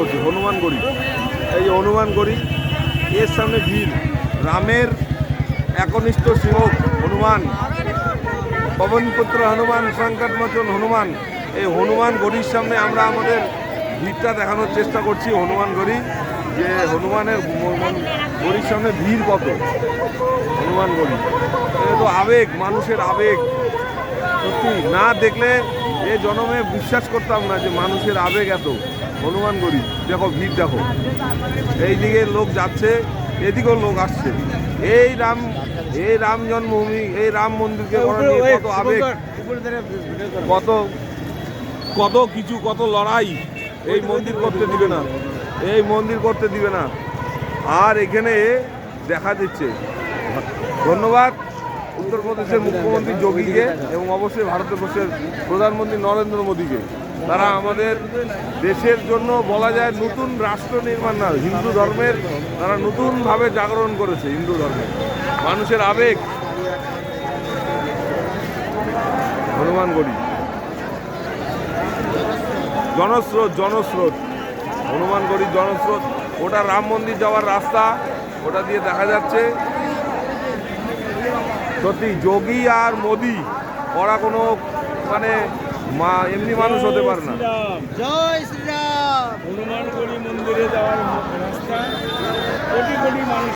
করছে হনুমানগড়ি। এই হনুমানগড়ি, এর সামনে ভিড়। রামের একনিষ্ঠ সেবক হনুমান, পবনপুত্র হনুমান, সংকট মোচন হনুমান। এই হনুমানগড়ির সামনে আমরা আমাদের ভিড়টা দেখানোর চেষ্টা করছি। হনুমানগড়ি, যে হনুমানের গড়ির সামনে ভিড় কত। হনুমানগড়ি এটা তো আবেগ, মানুষের আবেগ। সত্যি না দেখলে এ জন্মে বিশ্বাস করতাম না যে মানুষের আবেগ এত। হনুমানগড়ি দেখো, ভিড় দেখো, এই দিকে লোক যাচ্ছে, এদিকেও লোক আসছে। এই রাম জন্মভূমি, এই রাম মন্দিরকে করা নিয়ে কত আবেগ, কত কত কিছু, কত লড়াই। এই মন্দির করতে দিবে না, এই মন্দির করতে দিবে না। আর এখানে দেখা দিচ্ছে। ধন্যবাদ উত্তরপ্রদেশের মুখ্যমন্ত্রী যোগীকে এবং অবশ্যই ভারতবর্ষের প্রধানমন্ত্রী নরেন্দ্র মোদীকে। তারা আমাদের দেশের জন্য বলা যায় নতুন রাষ্ট্র নির্মাণ, না হিন্দু ধর্মের তারা নতুনভাবে জাগরণ করেছে। হিন্দু ধর্মের মানুষের আবেগ। হনুমানগড়ি জনস্রোত হনুমানগড়ির জনস্রোত। ওটা রাম মন্দির যাওয়ার রাস্তা, ওটা দিয়ে দেখা যাচ্ছে। সত্যি যোগী আর মোদি ওরা কোনো মানে এমনি মানুষ হতে পারে না। জয় শ্রীরাম। হনুমানগড়ি মন্দিরে যাওয়ার রাস্তা কোটি কোটি মানুষ